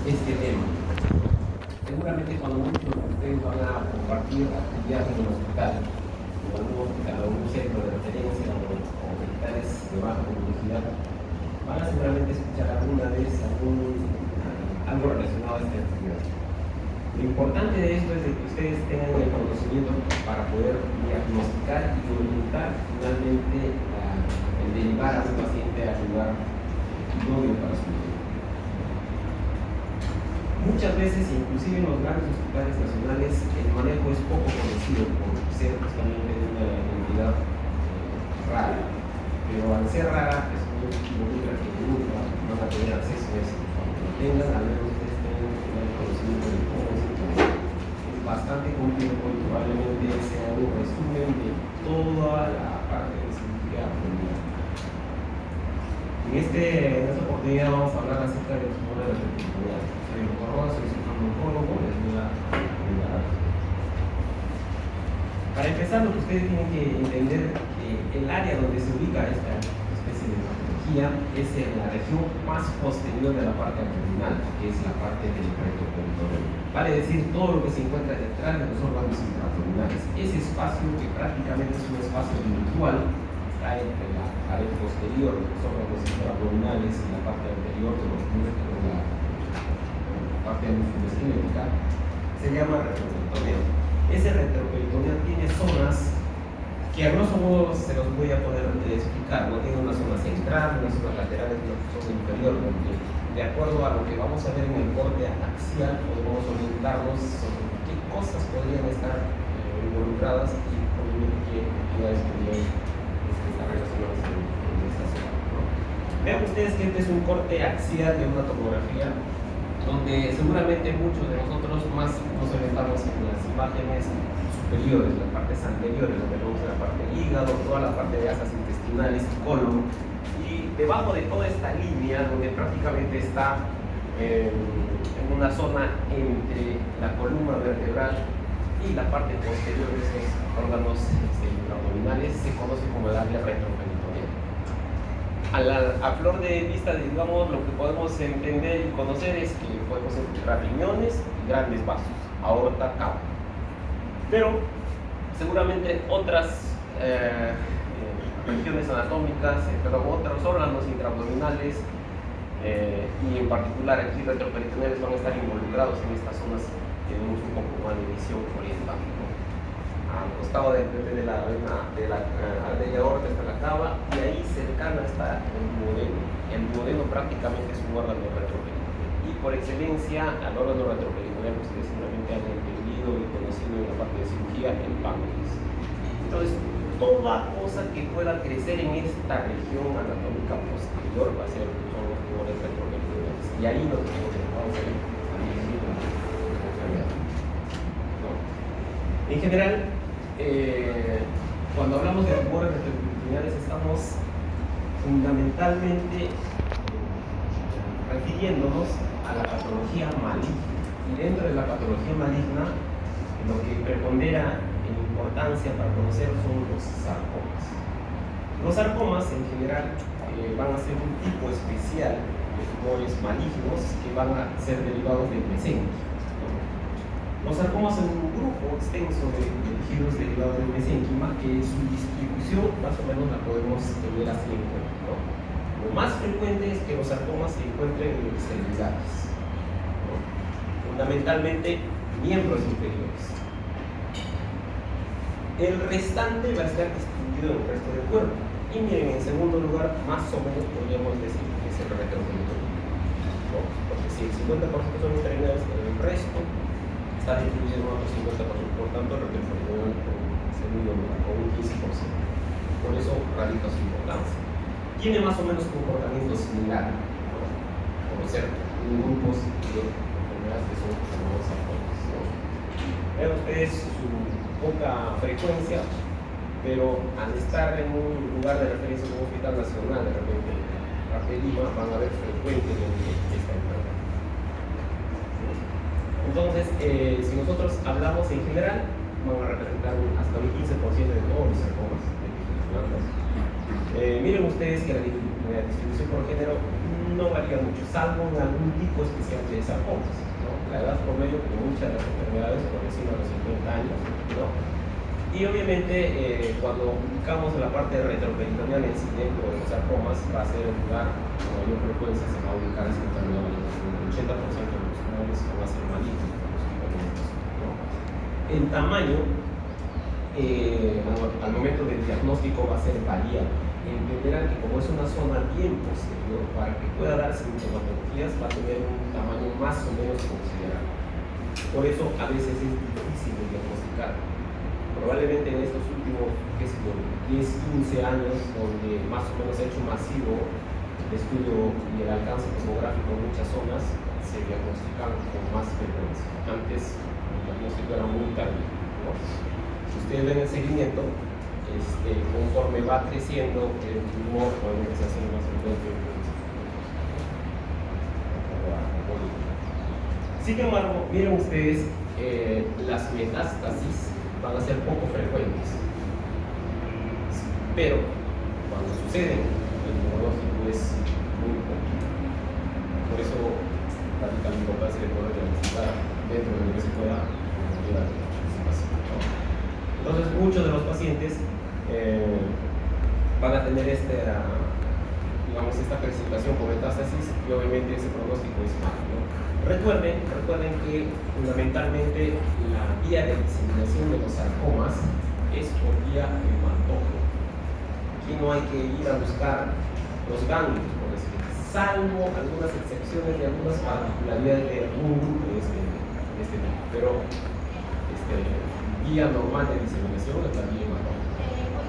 este tema. Seguramente cuando muchos de ustedes van a compartir actividades en el hospital, en algún centro de referencia o hospitales de baja complejidad, van a seguramente escuchar alguna vez algo relacionado a esta enfermedad. Lo importante de esto es de que ustedes tengan el conocimiento para poder diagnosticar y orientar finalmente el derivar a un paciente al lugar idóneo para su vida. Muchas veces, inclusive en los grandes hospitales nacionales, el manejo es poco conocido por ser justamente de una entidad rara. Pero al ser rara, es muy involucra que nunca van a tener acceso a eso. Cuando lo tengan, al menos ustedes tengan el conocimiento de cómo es es bastante complejo y probablemente sea un resumen de toda la parte de cirugía abdominal. En esta oportunidad vamos a hablar acerca de los tumores retroperitoneales. Soy el doctor Roa, soy cirujano-oncólogo, les doy la bienvenida. Para empezar, lo que ustedes tienen que entender que el área donde se ubica esta especie de patología es en la región más posterior de la parte abdominal, que es la parte del retroperitoneal. Vale decir, todo lo que se encuentra detrás de los órganos intraabdominales. Ese espacio, que prácticamente es un espacio virtual, está entre la pared posterior de los órganos intraabdominales y la parte anterior de los músculos de la parte musculoesquelética, se llama retroperitoneal. Ese retroperitoneal tiene zonas que a grosso modo se los voy a poder explicar, ¿no? Tiene una zona central, una zona lateral y una zona inferior, donde de acuerdo a lo que vamos a ver en el corte axial podemos orientarnos sobre qué cosas podrían estar involucradas y obviamente qué actividades podrían estar relacionadas en esta zona, ¿no? Vean ustedes que este es un corte axial de una tomografía donde seguramente muchos de nosotros más nos orientamos en las imágenes superiores, las partes anteriores, donde vemos la parte del hígado, toda la parte de asas intestinales y colon, y debajo de toda esta línea, donde prácticamente está en una zona entre la columna vertebral y la parte posterior de esos órganos abdominales, se conoce como el área retroperitoneal. A flor de vista, digamos, lo que podemos entender y conocer es que podemos encontrar riñones y grandes vasos, aorta, cava. Pero seguramente otras regiones anatómicas, otros órganos intraabdominales y en particular aquí retroperitoneales van a estar involucrados en estas zonas que tenemos un poco más de visión oriental, ¿no? Al costado de la arteria aorta está la cava y ahí cercana está el duodeno. El duodeno prácticamente es un órgano retroperitoneal y por excelencia al órgano retroperitoneal ustedes seguramente han entendido y conocido en la parte de cirugía el páncreas. Entonces toda cosa que pueda crecer en esta región anatómica posterior va a ser son los tumores retroperitoneales y ahí nos vamos a ver en general. Cuando hablamos de tumores retroperitoneales estamos fundamentalmente refiriéndonos a la patología maligna, y dentro de la patología maligna lo que prepondera en importancia para conocer son los sarcomas. Los sarcomas en general van a ser un tipo especial de tumores malignos que van a ser derivados del mesénquimo. Los sarcomas son un grupo extenso de tejidos derivados del mesénquima que su distribución más o menos la podemos tener así en cuenta, ¿no? Lo más frecuente es que los sarcomas se encuentren en extremidades, ¿no? Fundamentalmente miembros inferiores. El restante va a estar distribuido en el resto del cuerpo. Y miren, en segundo lugar, más o menos podríamos decir que es el retroperitoneal, ¿no? Porque si el 50% son extremidades, el resto está distribuido en otro 50%, por tanto, el retroperitoneal en segundo lugar, con un 15%. Por eso radica su importancia. Tiene más o menos comportamiento similar, ¿no? Conocer grupos de enfermedades que son como sarcomas, ¿no? Vean ustedes su poca frecuencia, pero al estar en un lugar de referencia como un hospital nacional, de repente en Lima, van a ver frecuentemente esta enfermedad. Entonces, si nosotros hablamos en general, van a representar hasta un 15% de todos los sarcomas de plantas. Miren ustedes que la distribución por género no varía mucho, salvo en algún tipo especial de sarcomas, ¿no? La edad promedio de muchas de las enfermedades por encima de los 50 años, ¿no? Y obviamente cuando ubicamos la parte retroperitoneal en sí dentro de los sarcomas va a ser el lugar con mayor frecuencia, se va a ubicar esta enfermedad. El 80% de los tumores van a ser malignos, ¿no? El tamaño al momento del diagnóstico va a ser variable. Entenderán que como es una zona bien posterior, para que pueda dar sintomatologías va a tener un tamaño más o menos considerable. Por eso a veces es difícil de diagnosticar. Probablemente en estos últimos 10, 15 años, donde más o menos se ha hecho masivo el estudio y el alcance tomográfico en muchas zonas, se diagnostican con más frecuencia. Antes el diagnóstico era muy tardío, ¿no? Si ustedes ven el seguimiento, conforme va creciendo el tumor, probablemente se hace más frecuente. Sin embargo, miren ustedes, las metástasis van a ser poco frecuentes, pero cuando suceden, el diagnóstico es muy poco. Por eso radica la importancia de poder diagnosticar dentro de lo que se pueda ayudar. Entonces, muchos de los pacientes van a tener esta presentación con metástasis y obviamente ese pronóstico es malo, ¿no? Recuerden que fundamentalmente la vía de diseminación de los sarcomas es por vía hematógena. Aquí no hay que ir a buscar los ganglios, por decir, salvo algunas excepciones de algunas particularidades de algún grupo de este tipo, pero vía normal de diseminación es la vía hematógena.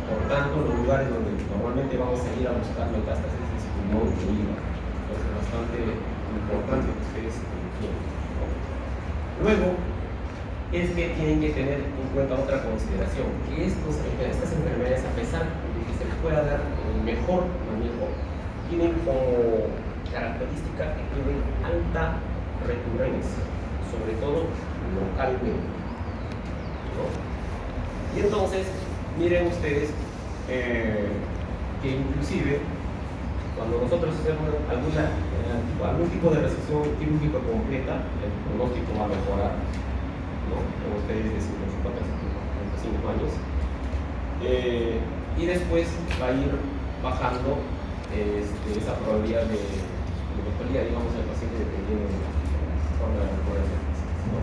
Por tanto, los lugares donde normalmente vamos a ir a buscar metástasis es pulmón y hígado. Es bastante importante que ustedes entiendan. Luego, es que tienen que tener en cuenta otra consideración, que estas enfermedades, a pesar de que se les pueda dar el mejor manejo, tienen como característica que tienen alta recurrencia, sobre todo localmente, ¿no? Y entonces, miren ustedes que inclusive cuando nosotros hacemos algún tipo de resección quirúrgica completa, el pronóstico va a mejorar, ¿no? Como ustedes de 54 a 55 años, y después va a ir bajando esa probabilidad de mejoría, digamos, del paciente dependiendo de la forma de la recurrencia, ¿no?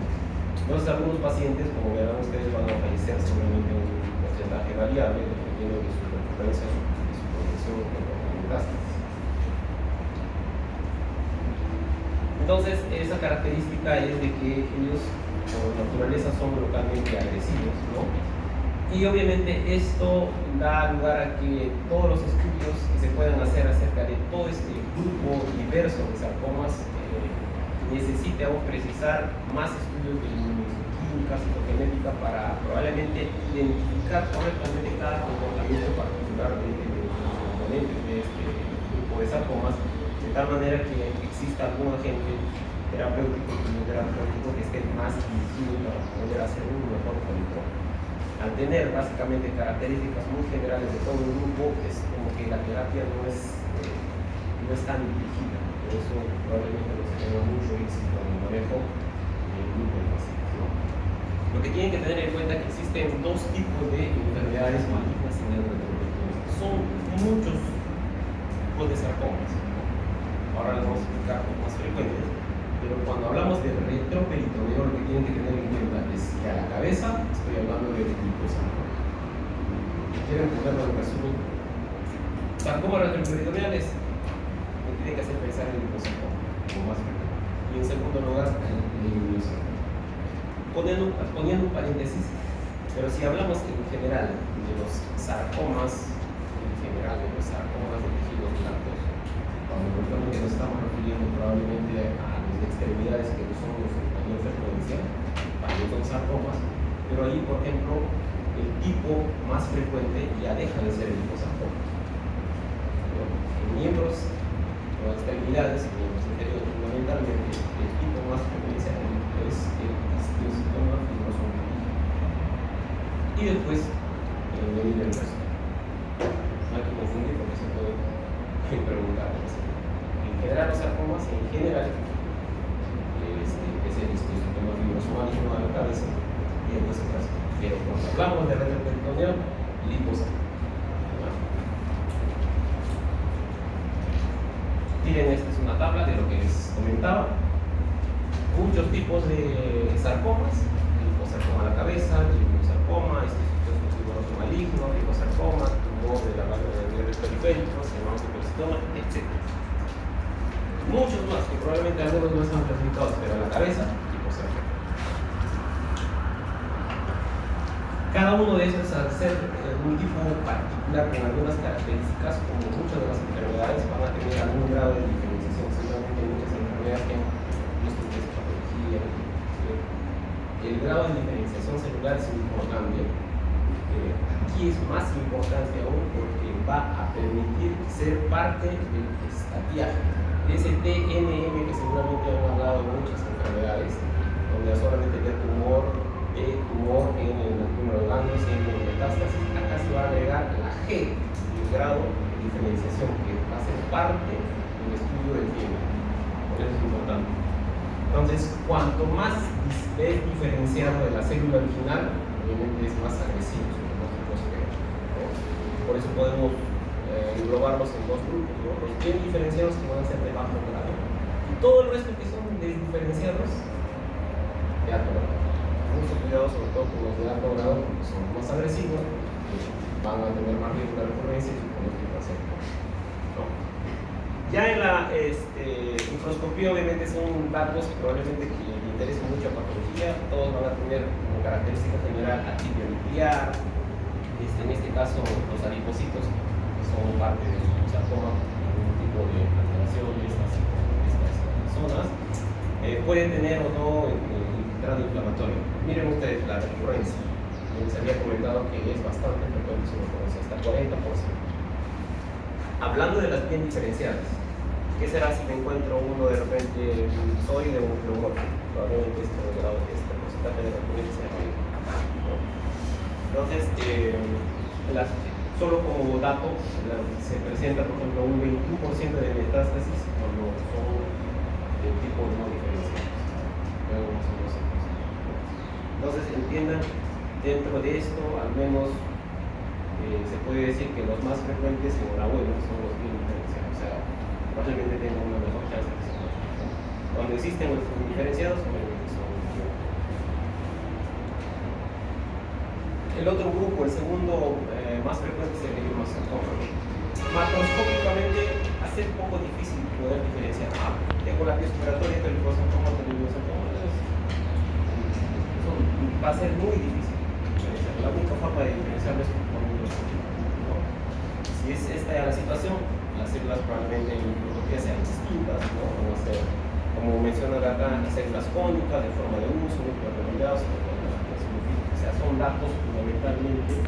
Entonces, algunos pacientes, como verán ustedes, van a fallecer seguramente un porcentaje variable dependiendo de su recurrencia y su progresión con metástasis. Entonces, esa característica es de que ellos, por naturaleza, son localmente agresivos, ¿no? Y obviamente esto da lugar a que todos los estudios que se puedan hacer acerca de todo este grupo diverso de sarcomas necesite aún precisar más estudios de inmunohistoquímica, citogenética, para probablemente identificar correctamente cada comportamiento particular de los componentes de este grupo de sarcomas, de tal manera que exista algún agente terapéutico y terapéutico que esté más dirigido para poder hacer un mejor control. Al tener básicamente características muy generales de todo el grupo, es como que la terapia no es tan dirigida. Por eso probablemente no se tenga mucho éxito en el manejo del grupo de pacientes, ¿no? Lo que tienen que tener en cuenta es que existen dos tipos de enfermedades malignas en el retroperitoneal. Son muchos tipos de sarcomas, ¿no? Ahora les vamos a explicar más frecuentes, pero cuando hablamos de retroperitoneal, lo que tienen que tener en cuenta es que a la cabeza estoy hablando de gliposarcoma. ¿Quieren ponerlo en resumen? Sarcoma retroperitoneales me tiene que hacer pensar en el gliposarcoma como más frecuente. Y en segundo lugar, el immunosarcoma. Poniendo un paréntesis, pero si hablamos en general de los sarcomas, de tejidos blandos, cuando nos estamos refiriendo probablemente a los de extremidades que no son los de mayor frecuencia, también son sarcomas, pero ahí, por ejemplo, el tipo más frecuente ya deja de ser el liposarcoma. En miembros o extremidades, miembros inferiores, fundamentalmente, el tipo más frecuente es el osteosarcoma fibroso. Y después, venir el resto. No hay que confundir porque se puede preguntar. En general, los hablamos de retroperitoneo, liposarcoma. Miren, esta es una tabla de lo que les comentaba. Muchos tipos de sarcomas: liposarcoma a la cabeza, liposarcoma, tuberoso maligno, liposarcoma, tumor de la válvula del periférico, hemangiopericytoma, etc. Muchos más, que probablemente algunos no están clasificados, pero a la cabeza, liposarcoma. Cada uno de esos, al ser un tipo particular con algunas características, como muchas de las enfermedades, van a tener algún grado de diferenciación. Seguramente muchas enfermedades que patología, el grado de diferenciación celular es importante. Aquí es más importante aún porque va a permitir ser parte del estadiaje. Ese TNM que seguramente han hablado de muchas enfermedades, donde solamente el tumor en el número de ganglios y en metástasis, acá se va a agregar la G, el grado de diferenciación, que va a ser parte del estudio del tiempo. Por eso es importante. Entonces, cuanto más es diferenciado de la célula original, obviamente es más agresivo sobre los genes. Por eso podemos englobarlos en dos grupos, ¿no? Los bien diferenciados, que van a ser de bajo grado, y todo el resto que son desdiferenciados de alto grado. Mucho cuidado, sobre todo con los de alto grado, porque son más agresivos, van a tener más riesgo de recurrencia y su pronóstico va a ser mejor, ¿no? Ya en la microscopía, obviamente son datos probablemente que le interesen mucho a patología. Todos van a tener como característica general atimia nuclear, en este caso los adipocitos, que son parte del sarcoma, un tipo de alteración de estas zonas. Pueden tener o no infiltrado inflamatorio. Miren ustedes la recurrencia. Les había comentado que es bastante frecuente su recurrencia, hasta 40%. Hablando de las bien diferenciadas, ¿qué será si me encuentro uno de repente soy de un neumorfo? Probablemente este grado de este porcentaje de recurrencia, ¿no? Entonces, solo como dato, se presenta, por ejemplo, un 21% de metástasis cuando son de tipo no diferenciados. Entonces, entiendan, dentro de esto, al menos se puede decir que los más frecuentes en el abuelo son los bien diferenciados. O sea, probablemente tengan una mejor chance de ser más. Cuando existen los diferenciados, obviamente son. El otro grupo, el segundo más frecuente, es el hemangiosarcoma. Macroscópicamente hace un poco difícil poder diferenciar. Tengo la piel respiratoria, pero el hemangiosarcoma, va a ser muy difícil diferenciar. La única forma de diferenciarlo es con un microscopio, ¿no? Si es esta la situación, las células probablemente en microscopía sean distintas, ¿no? Van a ser, como menciona acá, las células cónicas de forma de uso, nucleoredondeados, o sea, son datos fundamentalmente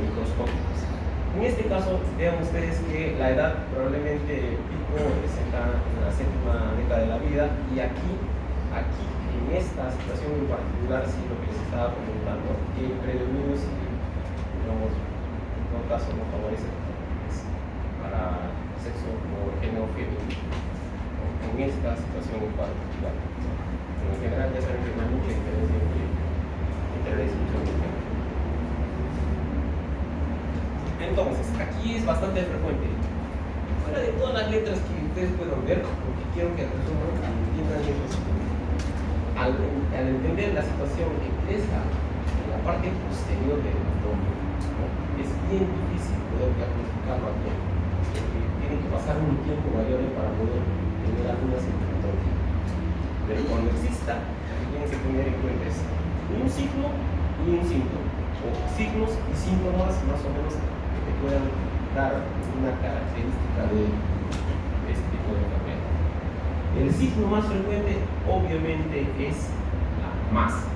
microscópicos. En este caso, vean ustedes que la edad probablemente pico está en la séptima década de la vida, y aquí en esta situación en particular, sí, lo que les estaba comentando, el predominio sí, digamos, en todo caso no favorece para sexo como género femenino, ¿no? En esta situación en particular. En general ya saben que no hay mucha diferencia entre la discusión de género. Entonces, aquí es bastante frecuente. Fuera de todas las letras que ustedes puedan ver, porque quiero que resuman y entiendan eso. Al entender la situación que ingresa en la parte posterior del abdomen, ¿no? Es bien difícil poder diagnosticarlo a tiempo. Tiene que pasar un tiempo mayor para poder tener alguna sintomatología. Pero cuando exista, lo que tienen que tener en cuenta es un signo y un síntoma, o signos y síntomas más o menos que te puedan dar una característica de este tipo de enfermedad. El signo más frecuente obviamente es la masa.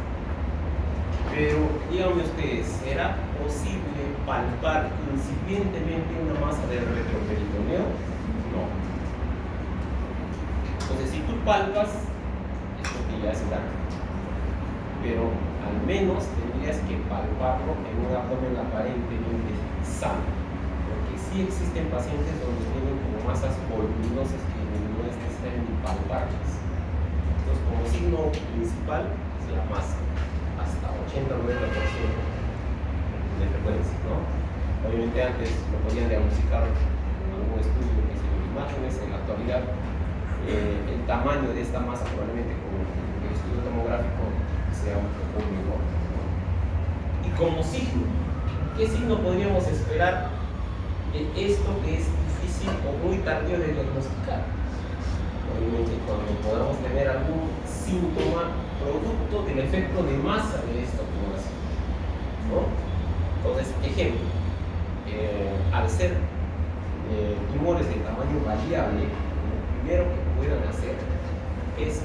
Pero díganme ustedes, ¿será posible palpar incipientemente una masa de retroperitoneo? No. Entonces, si tú palpas, es porque ya es grande. Pero al menos tendrías que palparlo en un abdomen aparentemente sano. Porque sí existen pacientes donde tienen como masas voluminosas que no es necesario ni palparlas. Entonces, como signo principal es la masa, hasta 80-90%. Obviamente antes lo podían diagnosticar en algún estudio que se dio de imágenes. En la actualidad el tamaño de esta masa probablemente con el estudio tomográfico sea un poco menor. Y como signo, ¿qué signo podríamos esperar de esto que es difícil o muy tardío de diagnosticar? Obviamente cuando podamos tener algún síntoma producto del efecto de masa de esta tumoración, ¿no? Entonces, ejemplo, al ser tumores de tamaño variable, lo primero que puedan hacer es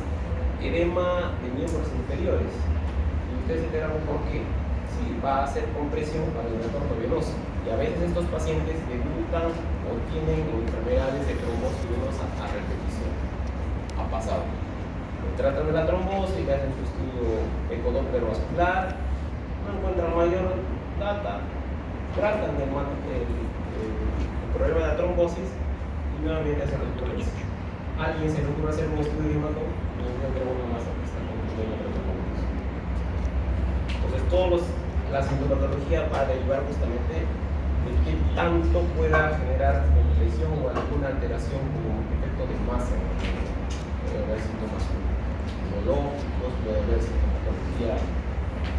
edema de miembros inferiores. Y ustedes se enterarán por qué. Si va a hacer compresión para el retorno venoso. Y a veces estos pacientes debutan o tienen enfermedades de trombosis venosa a repetición. Ha pasado. Tratan de la trombosis, le hacen su estudio ecodoppler vascular, no encuentran mayor data, tratan el problema de la trombosis y nuevamente hacen recurrencia. Alguien se le ocurre hacer un estudio de hematoma y encuentra una masa que está contribuyendo a la trombosis. Entonces, la sintomatología va a derivar justamente de qué tanto pueda generar compresión o alguna alteración como efecto de masa. Puede haber síntomas neurológicos, puede haber sintomatología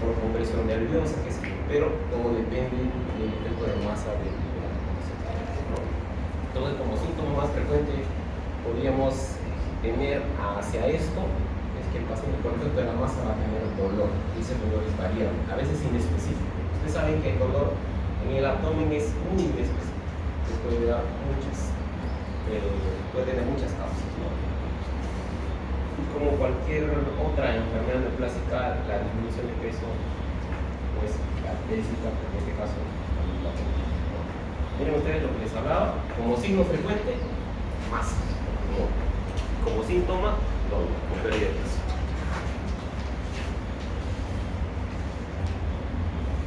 por compresión nerviosa, que sí, pero todo depende del efecto de masa de la compresión, ¿no? Entonces, como síntoma más frecuente podríamos tener hacia esto es que el paciente con efecto de la masa va a tener dolor, y ese dolor es variable, a veces inespecífico. Ustedes saben que el dolor en el abdomen es muy inespecífico, que puede tener muchas causas, ¿no? Y como cualquier otra enfermedad neoplásica, la disminución de peso pues característica, pero en este caso la política, ¿no? Miren ustedes lo que les hablaba, como signo frecuente, masa, ¿no? Como síntoma, dolor, con pérdida de peso.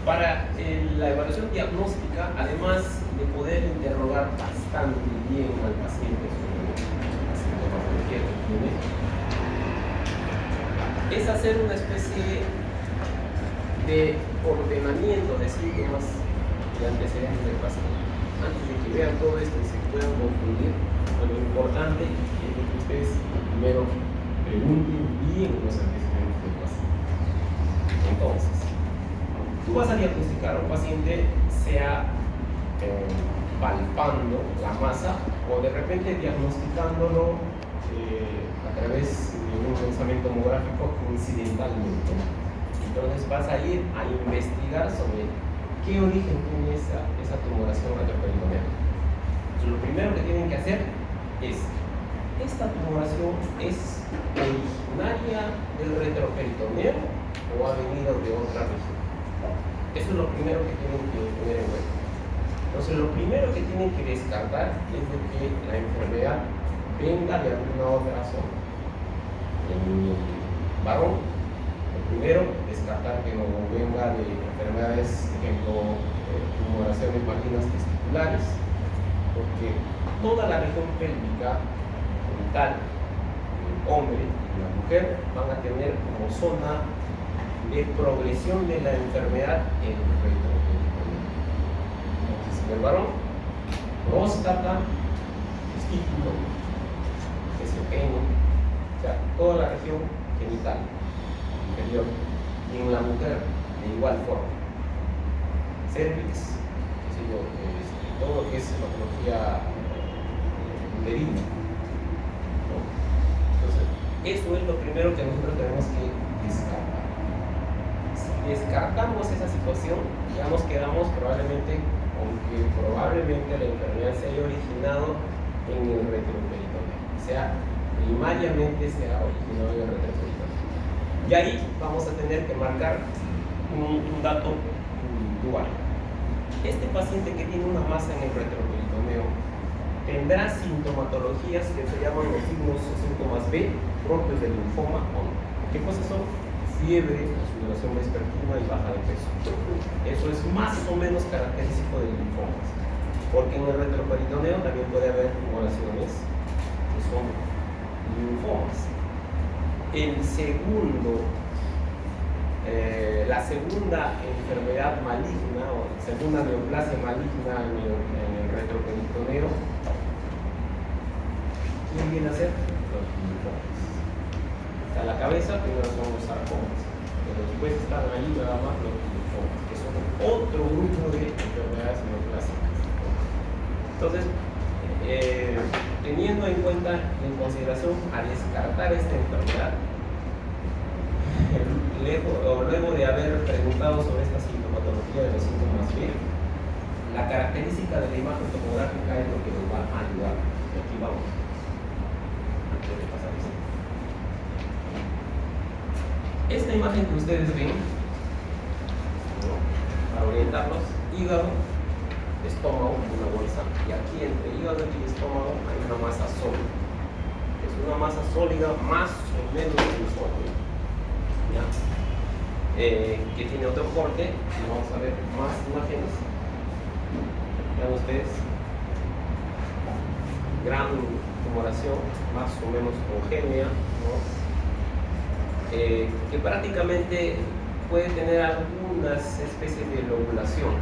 Para la evaluación diagnóstica, además de poder interrogar bastante bien al paciente sobre la sintomatología que tiene, es hacer una especie de ordenamiento de síntomas y antecedentes del paciente. Antes de que vean todo esto y se puedan confundir, lo importante es que ustedes primero pregunten bien los antecedentes del paciente. Entonces, tú vas a diagnosticar a un paciente, sea palpando la masa o de repente diagnosticándolo a través de un pensamiento tomográfico incidentalmente. Entonces vas a ir a investigar sobre qué origen tiene esa tumoración retroperitoneal. Entonces, lo primero que tienen que hacer es, ¿esta tumoración es originaria del retroperitoneo o ha venido de otra región? Eso es lo primero que tienen que tener en cuenta. Entonces, lo primero que tienen que descartar es de que la enfermedad venga de alguna otra zona. En el varón, lo primero, descartar que no venga de enfermedades, por ejemplo, tumoraciones malignas testiculares, porque toda la región pélvica genital, el hombre y la mujer, van a tener como zona de progresión de la enfermedad en el retroperitoneo. Entonces, en el varón, próstata, testículo, pene, o sea, toda la región genital inferior, y en la mujer de igual forma, cervix, qué sé yo, todo lo que es patología uterina, ¿no? Entonces, eso es lo primero que nosotros tenemos que descartar. Si descartamos esa situación, ya nos quedamos probablemente con que probablemente la enfermedad se haya originado en el retroperitoneo, o sea, primariamente sea originado en el retroperitoneo. Y ahí vamos a tener que marcar un dato puntual. Este paciente que tiene una masa en el retroperitoneo tendrá sintomatologías que se llaman los signos o síntomas B propios del linfoma o no. ¿Qué cosas son? Fiebre, sudoración vespertina y baja de peso. Eso es más o menos característico del linfoma, porque en el retroperitoneo también puede haber tumoraciones que son linfomas. El segundo la segunda enfermedad maligna o segunda neoplasia maligna en el retroperitoneo, ¿quién viene a ser? Los linfomas. Está la cabeza, primero son los sarcomas, pero después están ahí nada más los linfomas, que son otro grupo de enfermedades neoplásicas. Entonces, teniendo en cuenta, en consideración, a descartar esta enfermedad, luego de haber preguntado sobre esta sintomatología de los síntomas B, la característica de la imagen tomográfica es lo que nos va a ayudar. Y aquí vamos. Antes de pasar esto. Esta imagen que ustedes ven, ¿no?, para orientarlos, hígado, estómago, una bolsa, y aquí entre hígado y estómago hay una masa sólida. Es una masa sólida más o menos uniforme, ¿ya? Que tiene otro corte, y vamos a ver más imágenes. Vean ustedes, gran tumoración, más o menos homogénea, ¿no? Que prácticamente puede tener algunas especies de lobulación.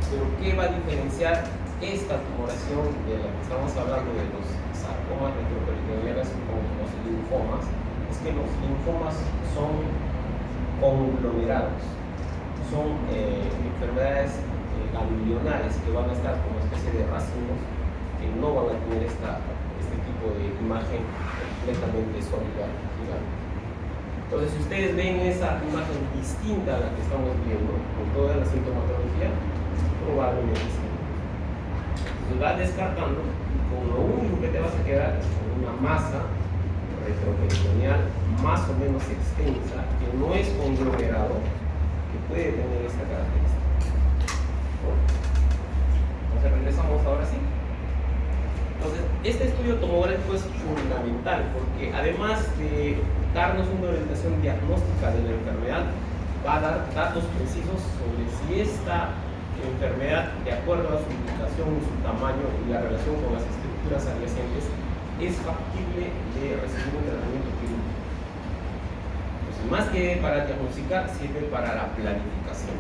Pero ¿qué va a diferenciar esta tumoración de la que estamos hablando de los sarcomas retroperitoneales o los linfomas? Es que los linfomas son conglomerados, son enfermedades ganglionares que van a estar como especie de racimos que no van a tener este tipo de imagen completamente sólida gigante. Entonces, si ustedes ven esa imagen distinta a la que estamos viendo con toda la sintomatología, probablemente sí. Entonces vas descartando y con lo único que te vas a quedar es con una masa retroperitoneal más o menos extensa, que no es conglomerado, que puede tener esta característica. Entonces regresamos ahora sí. Entonces, este estudio tomográfico es fundamental porque además de darnos una orientación diagnóstica de la enfermedad, va a dar datos precisos sobre si esta enfermedad, de acuerdo a su ubicación y su tamaño y la relación con las estructuras adyacentes, es factible de recibir un tratamiento quirúrgico. Entonces, más que para diagnosticar, sirve para la planificación,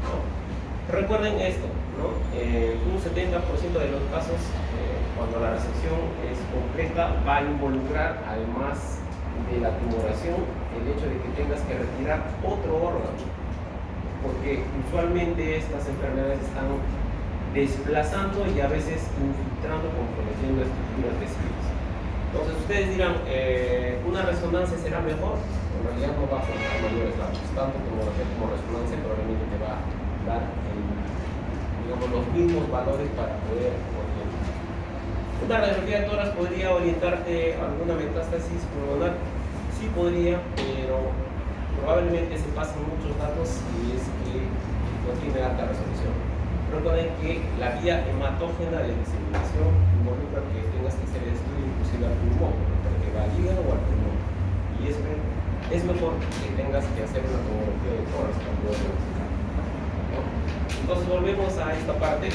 ¿no? Recuerden esto, ¿no? Un 70% de los casos, cuando la resección es completa, va a involucrar, además de la tumoración, el hecho de que tengas que retirar otro órgano, porque usualmente estas enfermedades están desplazando y a veces infiltrando, comprometiendo estructuras visibles. Entonces ustedes dirán, ¿una resonancia será mejor? En realidad no va a aportar mayores datos, tanto tomografía como resonancia probablemente te va a dar digamos, los mismos valores para poder orientar. Una radiografía de tórax podría orientarte a alguna metástasis pulmonar, sí podría, pero probablemente se pasan muchos datos y es que no tiene alta resolución. Recuerden que la vía hematógena de diseminación involucra que tengas que hacer el estudio inclusive al pulmón, porque va al hígado o al pulmón. Y es mejor que tengas que hacer una tomografía de tórax para poder diagnosticar, ¿no? Entonces volvemos a esta parte,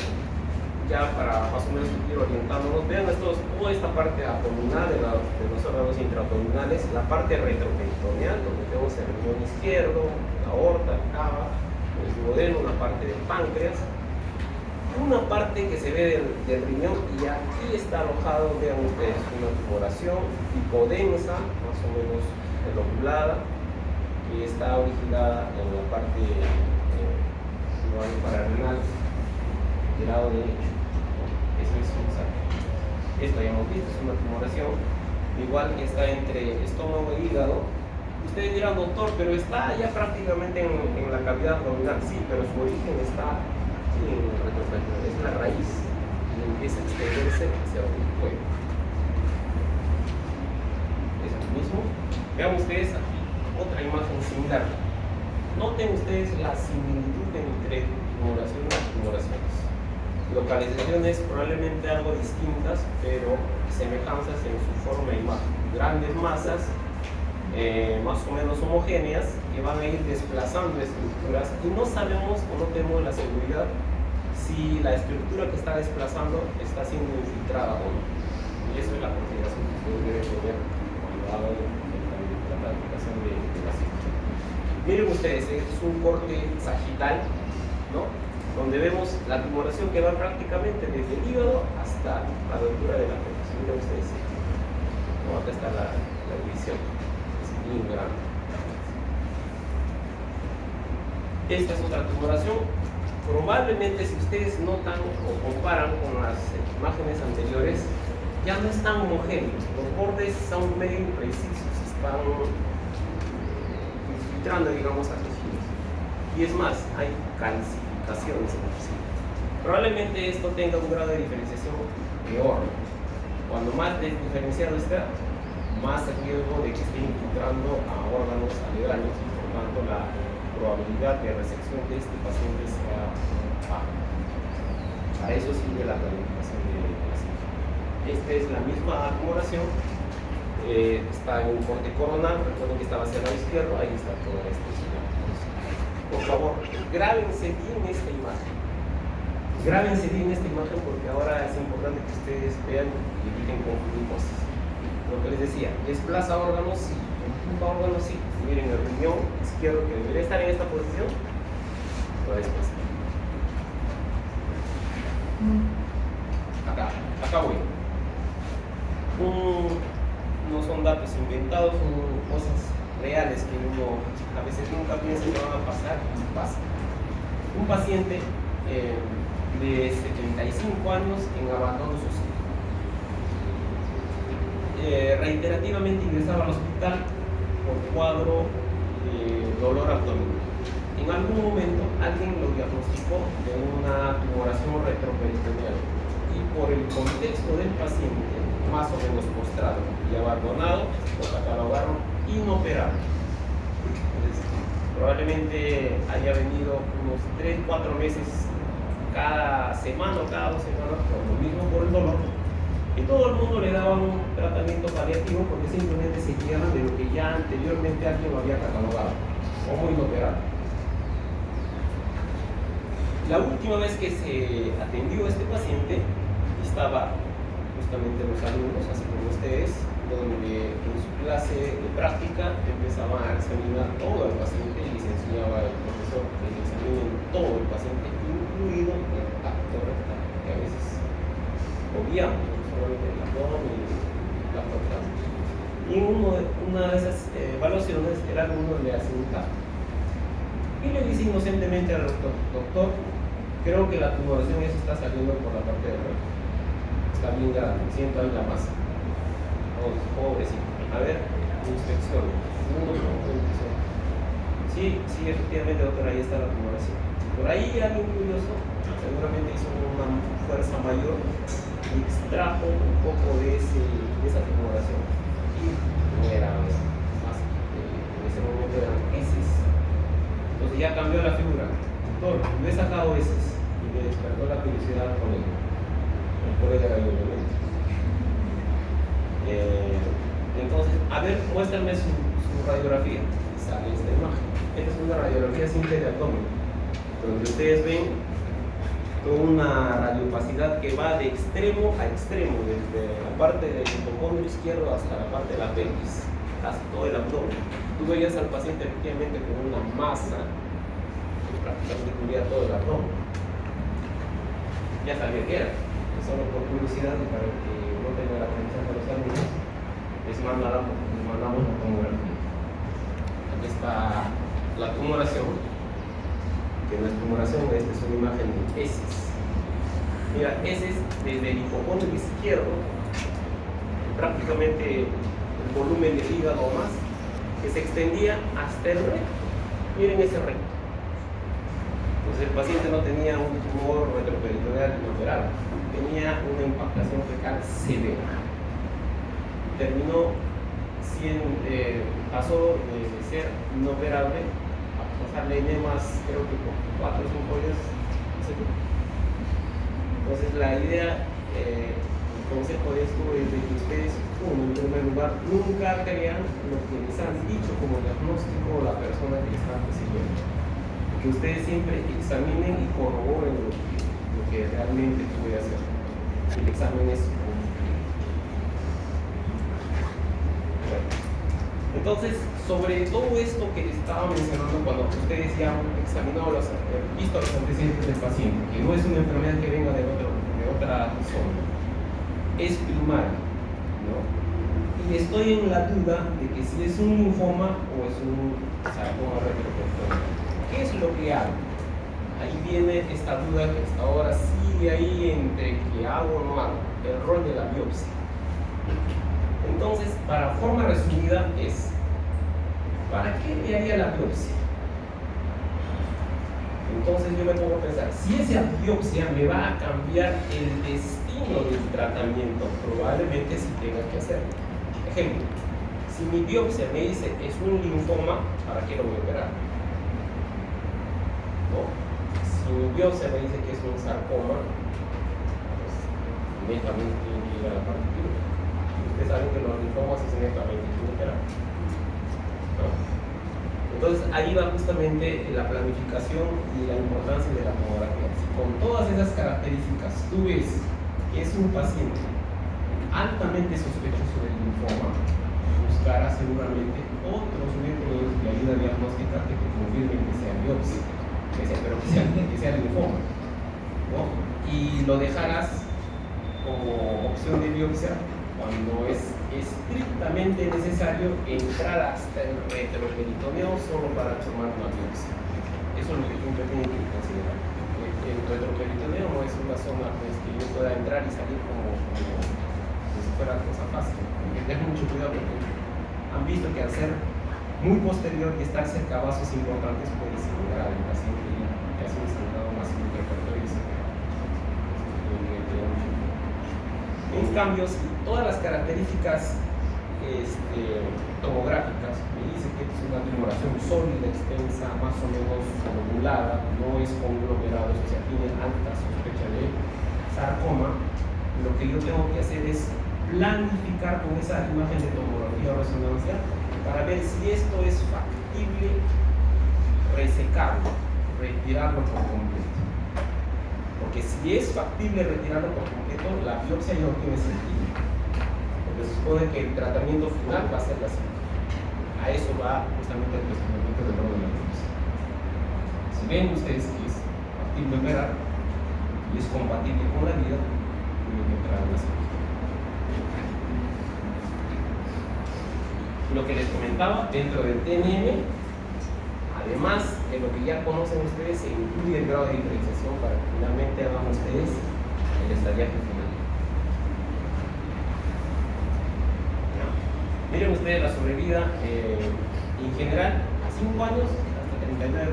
ya para más o menos ir orientándonos. Vean toda esta parte abdominal de los órganos intraabdominales, la parte retroperitoneal, donde tenemos el riñón izquierdo, la aorta, el cava, el duodeno, una parte del páncreas, una parte que se ve del riñón, y aquí está alojado, vean ustedes, una tumoración hipodensa, más o menos lobulada, que está originada en la parte pararenal del lado derecho. Eso es un saco. Esto ya hemos visto, es una tumoración, igual que está entre estómago e hígado. Ustedes dirán, doctor, pero está ya prácticamente en la cavidad abdominal. Sí, pero su origen está aquí en el retroperitoneal, es la raíz y empieza a extenderse hacia el cuello. Es lo mismo. Vean ustedes aquí otra imagen similar. Noten ustedes la similitud entre tumoraciones y tumoraciones. Localizaciones probablemente algo distintas, pero semejanzas en su forma y imagen. Grandes masas, más o menos homogéneas, que van a ir desplazando estructuras y no sabemos o no tenemos la seguridad si la estructura que está desplazando está siendo infiltrada o no. Y eso es la consideración que ustedes deben tener cuando hablan de la planificación de la cirugía. Miren ustedes, es un corte sagital, ¿no? Donde vemos la tumoración que va prácticamente desde el hígado hasta la abertura de la pelvis. Miren ustedes, ¿no? Acá está la división, es bien grande. Esta es otra tumoración. Probablemente si ustedes notan o comparan con las imágenes anteriores, ya no es tan homogéneo. Los bordes son medio imprecisos, están infiltrando, digamos, a tejidos. Y es más, hay calcificaciones en el tejido. Probablemente esto tenga un grado de diferenciación peor. Cuando más diferenciado está, más riesgo de que esté infiltrando a órganos aledaños y por tanto la probabilidad de resección de este paciente sea baja. A eso sirve la planificación de paciente. Esta es la misma tumoración, está en un corte coronal, recuerden que estaba hacia el lado izquierdo, ahí está toda esta zona. Por favor, grábense bien esta imagen. Grábense bien esta imagen porque ahora es importante que ustedes vean y eviten confundir cosas. Lo que les decía, desplaza órganos, sí, empuja órganos, sí. Miren el riñón izquierdo que debería estar en esta posición, lo va a desplazar. Acá voy. No son datos inventados, son cosas reales que uno a veces nunca piensa que van a pasar y pasa. Un paciente de 75 años en abandono social. Reiterativamente ingresaba al hospital por cuadro de dolor abdominal. En algún momento alguien lo diagnosticó de una tumoración retroperitoneal y por el contexto del paciente, más o menos postrado y abandonado, lo catalogaron inoperable. Entonces, probablemente haya venido unos 3-4 meses cada semana o cada 2 semanas por lo mismo, por el dolor. Y todo el mundo le daba un tratamiento paliativo porque simplemente se guiaban de lo que ya anteriormente alguien lo había catalogado como inoperable. La última vez que se atendió a este paciente estaba justamente los alumnos, así como ustedes, donde en su clase de práctica empezaban a examinar todo el paciente y les enseñaba el profesor que le examinen todo el paciente, incluido el tacto rectal, que a veces obviamos solamente el abdomen y la portada. Y en una de esas evaluaciones el alumno le hace un tacto y le dice inocentemente al doctor: doctor, creo que la tumoración ya se está saliendo por la parte del recto, está bien grande, siento ahí la masa. Oh, pobrecito. A ver, inspección. Sí, efectivamente, doctor, ahí está la tumoración. Por ahí alguien curioso seguramente hizo una fuerza mayor y extrajo un poco de esa tumoración. Y no era más, en ese momento eran heces. Entonces ya cambió la figura. Doctor, yo he sacado heces y me despertó la curiosidad con él. El colega era yo, obviamente. Entonces, a ver, muéstrame su radiografía. Y sale esta imagen. Esta es una radiografía simple de abdomen, donde ustedes ven toda una radiopacidad que va de extremo a extremo, desde la parte del hipocondrio izquierdo hasta la parte de la pelvis, hasta todo el abdomen. Tú veías al paciente efectivamente con una masa que prácticamente cubría todo el abdomen. Ya sabía qué era, solo por curiosidad y para que no tenga la atención de los alumnos, les mandamos la tomografía. Aquí está la tumoración, que no es tumoración, esta es una imagen de heces. Mira, heces desde el hipocondrio izquierdo, prácticamente el volumen del hígado o más, que se extendía hasta el recto. Miren ese recto. Entonces el paciente no tenía un tumor retroperitoneal inoperable, tenía una impactación fecal severa. Pasó de ser inoperable a pasarle enemas, creo que por 4 o 5 días. Entonces la idea, el consejo de esto es de que ustedes, en primer lugar, nunca crean lo que les han dicho como diagnóstico o la persona que les está recibiendo. Que ustedes siempre examinen y corroboren lo que realmente puede hacer. El examen es Entonces, sobre todo esto que les estaba mencionando, cuando ustedes ya han examinado, visto los antecedentes del paciente, que no es una enfermedad que venga de otra zona, es primaria, ¿no? Y estoy en la duda de que si es un linfoma o es un sarcoma retroperitoneal. ¿Qué es lo que hago? Ahí viene esta duda que hasta ahora sigue ahí entre que hago o no hago, el rol de la biopsia. Entonces, para forma resumida es, ¿para qué me haría la biopsia? Entonces yo me pongo a pensar, si esa biopsia me va a cambiar el destino del tratamiento, probablemente sí tenga que hacerlo. Ejemplo, si mi biopsia me dice es un linfoma, ¿para qué lo voy a operar? ¿No? Si mi biopsia me dice que es un sarcoma, pues netamente tiene que ir a la parte quirúrgica. Ustedes saben que los linfomas es netamente quimioterapia, ¿no? Entonces ahí va justamente la planificación y la importancia de la tomografía. Si con todas esas características tú ves que es un paciente altamente sospechoso del linfoma, buscarás seguramente otros métodos de ayuda diagnóstica que te confirmen que sea biopsia, que sea linfoma, ¿no? Y lo dejarás como opción de biopsia cuando es estrictamente necesario entrar hasta el retroperitoneo solo para tomar una biopsia. Eso es lo que siempre tienen que considerar. El retroperitoneo no es una zona pues, que yo pueda entrar y salir como si fuera cosa fácil. Hay que tener mucho cuidado porque han visto que al ser muy posterior y estar cerca a vasos importantes puede sangrar al paciente y ha sido sangrado masivo intraoperatorio y se En cambio, si todas las características tomográficas me dicen que es una tumoración sólida, extensa, más o menos lobulada, no es conglomerado, o sea, tiene alta sospecha de sarcoma, lo que yo tengo que hacer es planificar con esa imagen de tomografía o resonancia para ver si esto es factible resecarlo, retirarlo por completo. Porque si es factible retirarlo por completo, la biopsia ya no tiene sentido. Porque se supone que el tratamiento final va a ser la cirugía. A eso va justamente el cuestionamiento del rol de la biopsia. Si ven ustedes que es factible operar y es compatible con la vida, tienen que operar la cirugía. Lo que les comentaba, dentro del TNM, además de lo que ya conocen ustedes, se incluye el grado de diferenciación para que finalmente hagan ustedes el estadiaje final. ¿No? Miren ustedes la sobrevida en general a 5 años hasta 39%.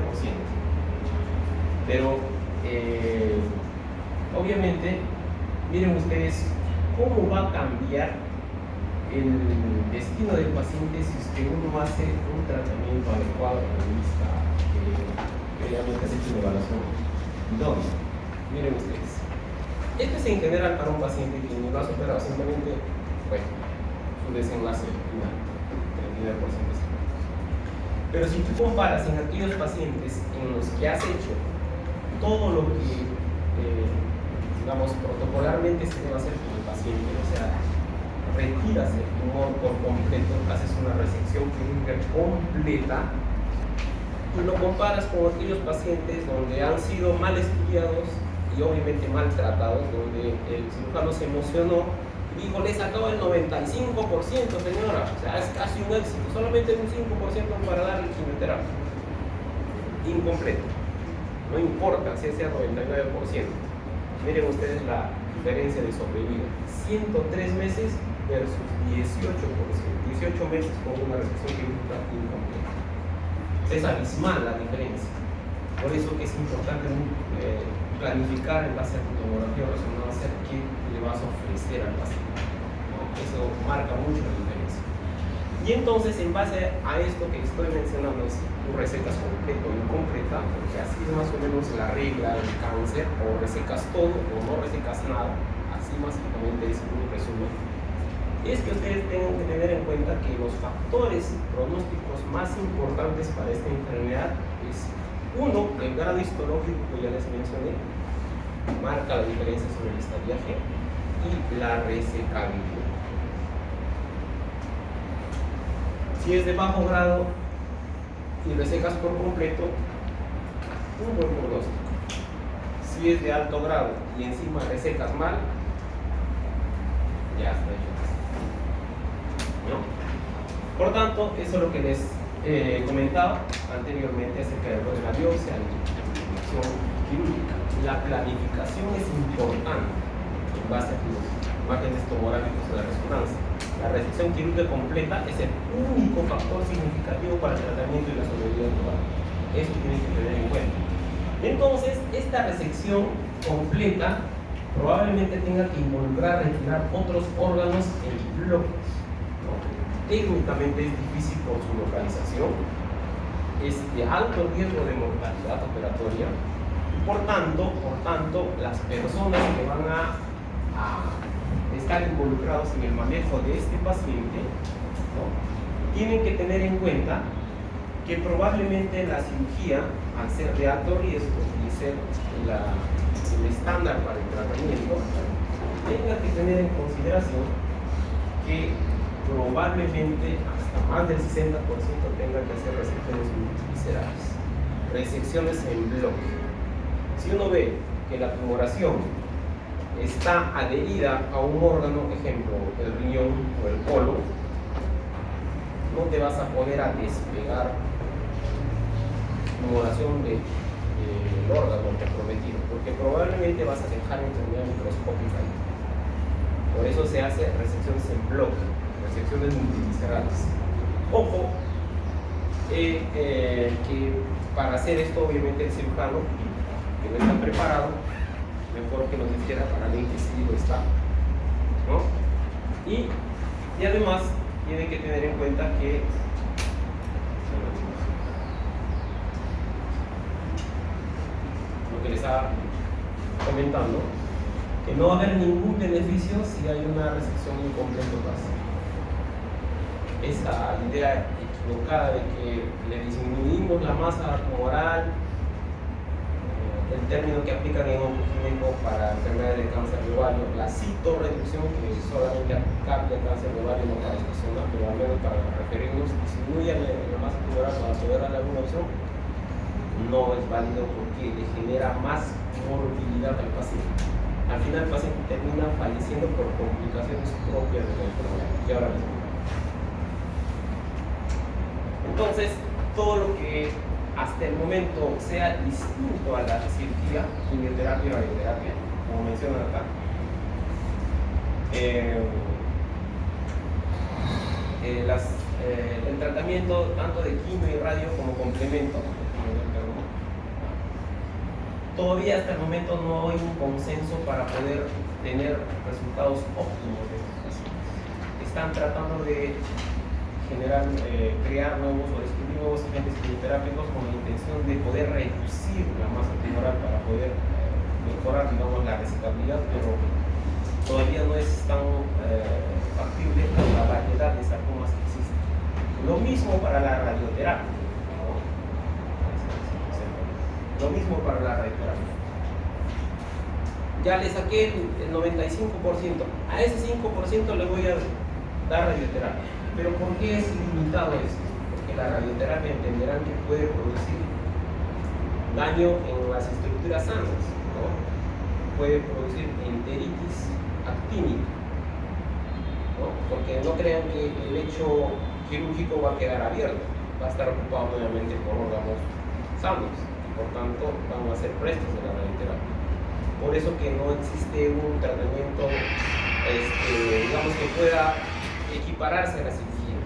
Pero obviamente, miren ustedes cómo va a cambiar el destino del paciente si usted uno hace un tratamiento adecuado a la vista previamente has hecho una evaluación. Entonces, miren ustedes, esto es en general para un paciente que no lo ha superado simplemente, bueno, su desenlace final, 39% de seguros. Pero si tú comparas en aquellos pacientes en los que has hecho todo lo que, digamos, protocolarmente se debe hacer con el paciente, o sea, retiras el tumor por completo, haces una resección quirúrgica completa y lo comparas con aquellos pacientes donde han sido mal estudiados y obviamente maltratados, donde el cirujano se emocionó y dijo, le he sacado el 95%, señora, o sea, es casi un éxito, solamente un 5% para darle quimioterapia. Incompleto, no importa si sea 99%. Miren ustedes la diferencia de sobrevida, 103 meses versus 18%, 18 meses con una resección quirúrgica incompleta. Es abismal la diferencia. Por eso que es importante planificar en base a tu tomografía o resonancia qué le vas a ofrecer al paciente, ¿no? Eso marca mucho la diferencia. Y entonces, en base a esto que estoy mencionando, si tú resecas completo o incompleta, porque así es más o menos la regla del cáncer, o resecas todo o no resecas nada, así básicamente es un resumen. Es que ustedes tengan que tener en cuenta que los factores pronósticos más importantes para esta enfermedad es, uno, el grado histológico que ya les mencioné, marca la diferencia sobre el estadiaje, y la resecabilidad. Si es de bajo grado y resecas por completo, un buen pronóstico. Si es de alto grado y encima resecas mal, ya está hecho. ¿No? Por tanto, eso es lo que les comentaba anteriormente acerca del rol de la biopsia, la intervención quirúrgica. La planificación es importante en base a tus imágenes tomográficas de la resonancia. La resección quirúrgica completa es el único factor significativo para el tratamiento y la sobrevida global. Eso tienen que tener en cuenta. Entonces, esta resección completa probablemente tenga que involucrar retirar otros órganos en bloques. Técnicamente es difícil por su localización, es de alto riesgo de mortalidad operatoria y por tanto las personas que van a estar involucrados en el manejo de este paciente, ¿no?, tienen que tener en cuenta que probablemente la cirugía, al ser de alto riesgo y ser el estándar para el tratamiento, tenga que tener en consideración que probablemente hasta más del 60% tenga que hacer resecciones multiviscerales, resecciones en bloque. Si uno ve que la tumoración está adherida a un órgano, ejemplo, el riñón o el colon, no te vas a poner a despegar tumoración del órgano comprometido, porque probablemente vas a dejar enfermedad microscópica ahí. Por eso se hace resecciones en bloque, resecciones multiviscerales. Ojo, que para hacer esto, obviamente, el cirujano que no está preparado, mejor que nos dijera para alguien que sí lo está, ¿no? Y además, tienen que tener en cuenta que lo que les estaba comentando, que no va a haber ningún beneficio si hay una resección incompleta básica. Esa idea equivocada de que le disminuimos la masa tumoral, el término que aplican en oncológico para enfermedades de cáncer de ovario, la citorreducción, que es solamente aplicable al cáncer de ovario, no para esta zona, pero al menos para referirnos, disminuye la masa tumoral para poder darle alguna opción, no es válido porque le genera más morbilidad al paciente. Al final el paciente termina falleciendo por complicaciones propias de la enfermedad. Y ahora mismo. Entonces, todo lo que hasta el momento sea distinto a la cirugía, quimioterapia o radioterapia, como mencionan acá, el tratamiento tanto de quimio y radio como complemento, todavía hasta el momento no hay un consenso para poder tener resultados óptimos de estos pacientes. Están tratando de generar, crear nuevos o descubrir nuevos agentes quimioterápicos con la intención de poder reducir la masa tumoral para poder mejorar, digamos, la resecabilidad, pero todavía no es tan factible con la variedad de sarcomas que existen. Lo mismo para la radioterapia. Lo mismo para la radioterapia. Ya le saqué el 95%. A ese 5% le voy a dar radioterapia. Pero ¿por qué es limitado esto? Porque la radioterapia entenderán que puede producir daño en las estructuras sanas, ¿no? Puede producir enteritis actínica, ¿no? Porque no crean que el lecho quirúrgico va a quedar abierto, va a estar ocupado nuevamente por órganos sanos. Por tanto, van a ser prestos de la radioterapia. Por eso que no existe un tratamiento, digamos, que pueda equipararse a la cirugía,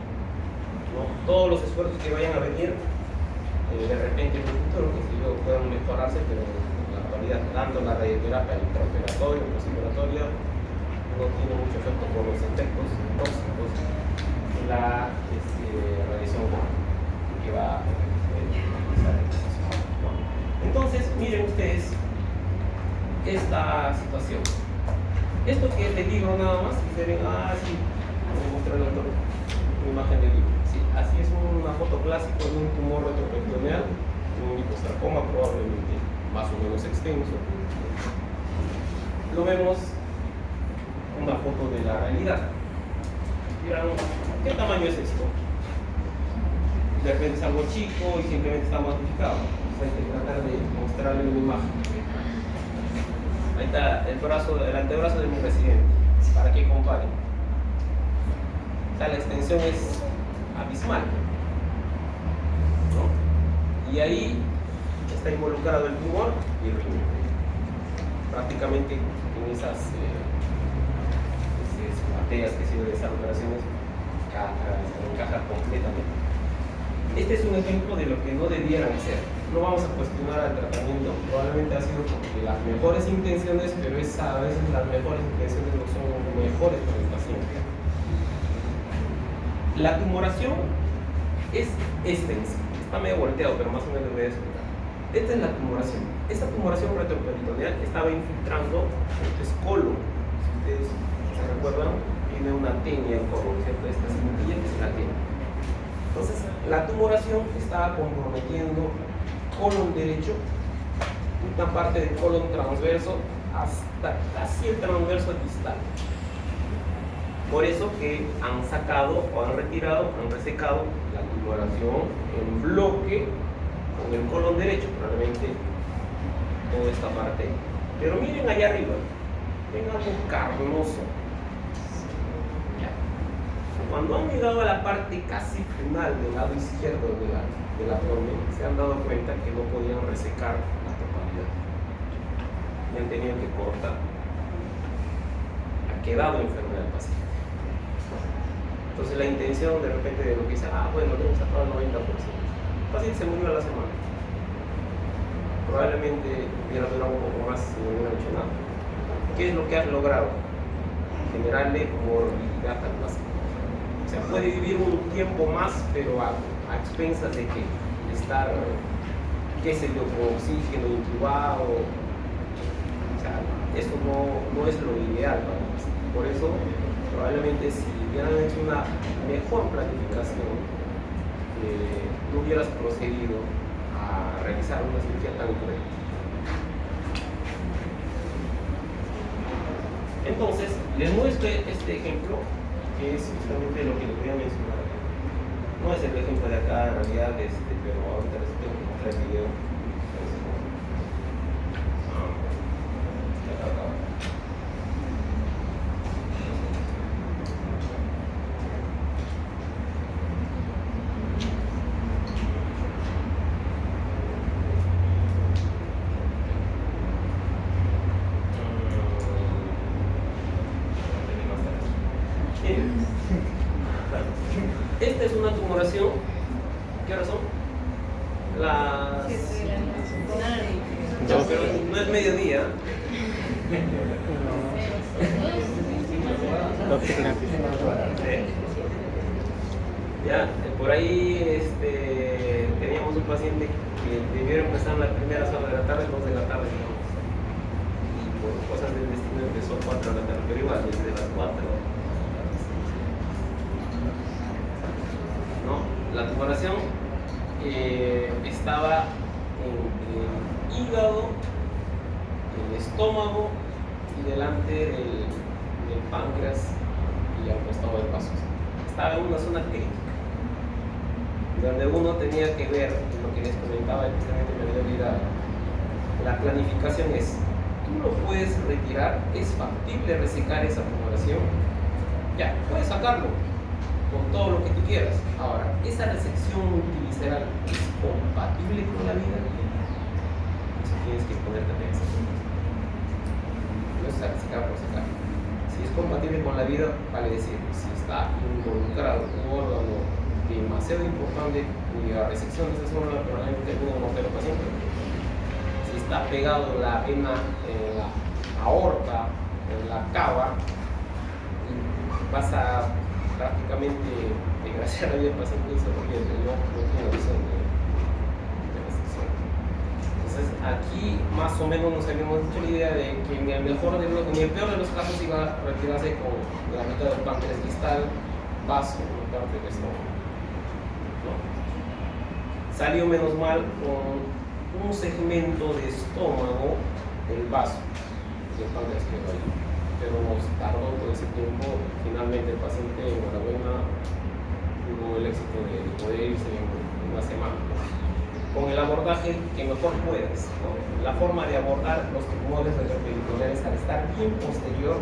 ¿no? Todos los esfuerzos que vayan a venir, de repente en el futuro, que si yo puedan mejorarse, pero en la actualidad, dando la radioterapia intraoperatoria o postoperatoria, no tiene mucho efecto por los efectos tóxicos de la radiación que va a realizar. Entonces, miren ustedes esta situación. Esto que es de libro nada más, y se ven, sí, voy a mostrar una imagen de libro. Sí, así es una foto clásica de un tumor retroperitoneal, un liposarcoma probablemente más o menos extenso. Lo vemos una foto de la realidad. Dirán, ¿qué tamaño es esto? de repente es algo chico y simplemente está magnificado. Entonces hay que tratar de mostrarle una imagen. Ahí está el antebrazo de mi residente, para que comparen. O sea, la extensión es abismal, ¿no? Y ahí está involucrado el tumor y el riñón. Prácticamente en esas bateas que sirven de esas operaciones encaja completamente. Este es un ejemplo de lo que no debieran hacer. No vamos a cuestionar al tratamiento, probablemente ha sido porque las mejores intenciones, pero a veces las mejores intenciones no son mejores para el paciente. La tumoración es extensa, está medio volteado, pero más o menos lo voy a explicar. Esta es la tumoración. Esta tumoración retroperitoneal estaba infiltrando el colon. Si ustedes se recuerdan, tiene una tenia el colon, ¿cierto? Esta cintilla que es la tenia. Entonces, la tumoración estaba comprometiendo colon derecho, una parte del colon transverso hasta casi el transverso distal. Por eso que han sacado o han retirado, han resecado la tumoración en bloque con el colon derecho, probablemente toda esta parte. Pero miren allá arriba, ven algo carnoso. Cuando han llegado a la parte casi final del lado izquierdo del abdomen, se han dado cuenta que no podían resecar la totalidad y han tenido que cortar. Ha quedado enfermedad el paciente. Entonces la intención de repente de lo que dice, bueno, le hemos sacado el 90%. El paciente se murió a la semana. Probablemente hubiera durado un poco más si no hubiera hecho nada. ¿Qué es lo que has logrado? Generarle morbilidad al paciente. O sea, puede vivir un tiempo más, pero a expensas de que estar, qué sé yo, con oxígeno intubado. O sea, eso no es lo ideal para el paciente. Por eso, probablemente si hubieran hecho una mejor planificación, no hubieras procedido a realizar una cirugía tan cruel. Entonces, les muestro este ejemplo, que es justamente lo que les voy a mencionar acá. No es el ejemplo de acá, en realidad, pero ahorita les tengo que mostrar el video. Esta es una tumoración. ¿Qué hora son? Las... No, pero no es mediodía. Ya, por ahí teníamos un paciente que debió empezar en la primera hora de la tarde, 2 de la tarde, digamos. Y por cosas del destino empezó a 4 de la tarde, pero igual desde las 4. La tumoración estaba entre el hígado, el estómago y delante del páncreas y al costado del vaso. Estaba en una zona crítica, donde uno tenía que ver lo que les comentaba, precisamente me había olvidado. La planificación es, tú lo puedes retirar, es factible resecar esa tumoración, ya, puedes sacarlo con todo lo que tú quieras. Ahora, ¿esa resección multivisceral es compatible con la vida? Eso tienes que ponerte a pensar. No es sacar por sacar. Si es compatible con la vida, vale decir, si está involucrado un órgano demasiado importante y la resección de esa zona probablemente termina con mortalidad paciente. Si está pegado la vena en la aorta, en la cava, vas a prácticamente desgraciar la vida del paciente y se porque no tiene opción de resección. Entonces aquí más o menos nos habíamos hecho la idea de que en el peor de los casos iba a retirarse con la mitad del páncreas distal, vaso, y parte del estómago. ¿No? Salió menos mal con un segmento de estómago del vaso del páncreas quedó ahí. Pero nos tardó todo ese tiempo. Finalmente el paciente, enhorabuena, tuvo el éxito de poder irse en con el abordaje que mejor puedas, ¿no? La forma de abordar los sigmoides perpendiculares al estar bien posterior,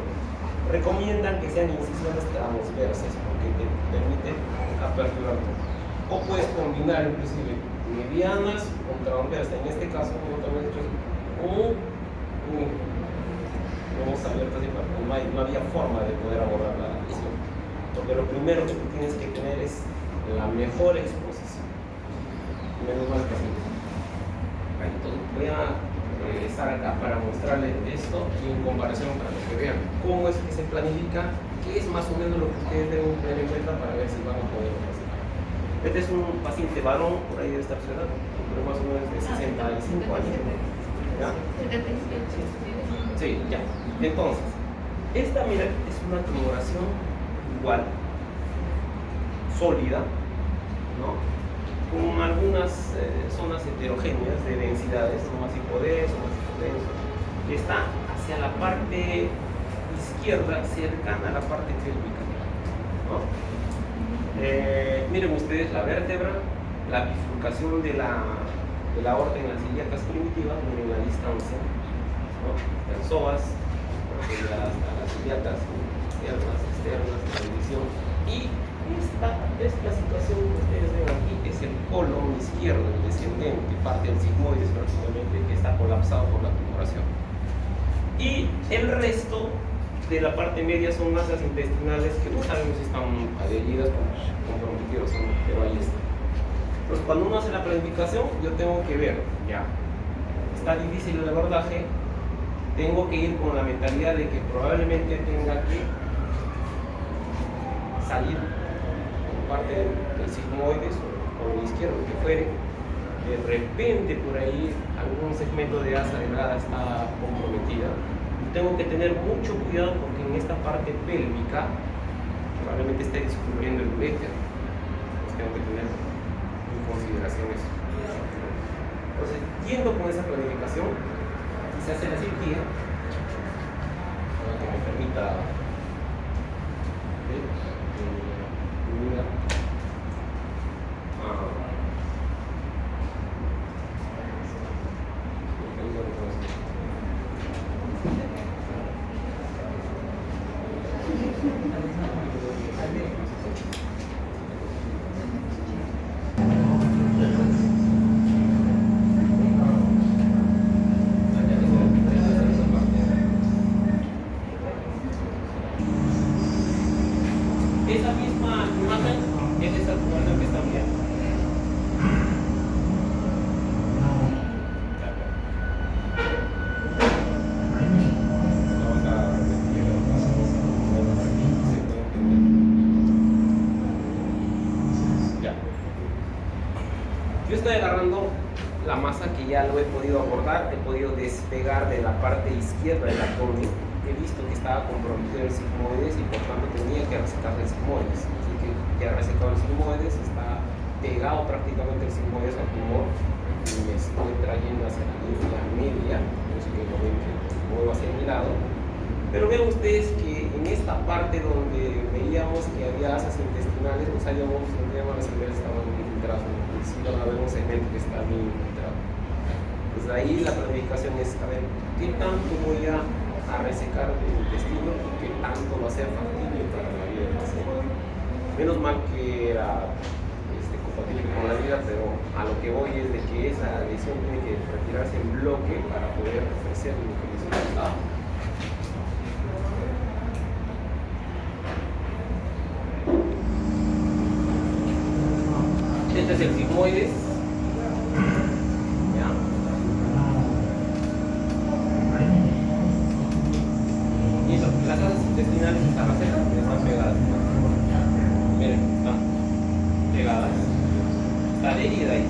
recomiendan que sean incisiones transversas porque te permiten aperturar. O puedes combinar inclusive medianas con transversas. En este caso, como también he dicho, vamos a ver, no había forma de poder abordar la incisión. Porque lo primero que tú tienes que tener es la mejor exposición. Menos mal que así. Entonces voy a regresar acá para mostrarles esto y en comparación para que vean cómo es que se planifica, qué es más o menos lo que ustedes deben tener en cuenta para ver si van a poder hacer. Este es un paciente varón, por ahí debe estar su edad, pero más o menos de 65 años. ¿Ya? Sí, ya. Entonces, esta, mira, es una tumoración igual, sólida, ¿no? Con algunas zonas heterogéneas de densidades, no más hipodenso, más hipodenso, que está hacia la parte izquierda, cercana a la parte pélvica, ¿no? Miren ustedes la vértebra, la bifurcación de la aorta en las ilíacas primitivas, miren la distancia, ¿no? Las psoas, las ilíacas internas, externas, la división, y esta situación que ustedes ven aquí es el colon izquierdo, el descendente, parte del sigmoides prácticamente, que está colapsado por la tumoración. Y el resto de la parte media son masas intestinales que no sabemos si están adheridas con comprometidos, pero ahí está. Entonces, cuando uno hace la planificación, yo tengo que ver, ya, está difícil el abordaje, tengo que ir con la mentalidad de que probablemente tenga que salir por parte del sigmoides o el izquierdo, que fuere. De repente por ahí algún segmento de asa delgada está comprometida. Tengo que tener mucho cuidado porque en esta parte pélvica probablemente esté descubriendo el uréter. Entonces tengo que tener en consideración eso. Entonces, yendo con esa planificación, se hace la cirugía para que me permita esa misma imagen es esa tumoración que están viendo. Yo estoy agarrando la masa que ya lo he podido abordar, he podido despegar de la parte izquierda del abdomen. He visto que estaba comprometido el sigmoides y por tanto tenía que resecar el sigmoides. Así que ya resecado el sigmoides, está pegado prácticamente el sigmoides al tumor y me estoy trayendo hacia la línea media, por eso que lo muevo hacia mi lado. Pero vean ustedes que en esta parte donde veíamos que había asas intestinales, no sabíamos dónde las alveolas estaban infiltradas, sí ahora vemos un segmento que está bien infiltrado. Desde ahí la planificación es, a ver, ¿qué tanto voy a resecar el intestino y qué tanto va a ser factible para la vida del paciente? Menos mal que era compatible con la vida, pero a lo que voy es de que esa lesión tiene que retirarse en bloque para poder ofrecer un resultado. Este es el sigmoides. ¿Ya? Y eso, las asas intestinales están cerca, están pegadas. Miren, están pegadas. Está adherida ahí.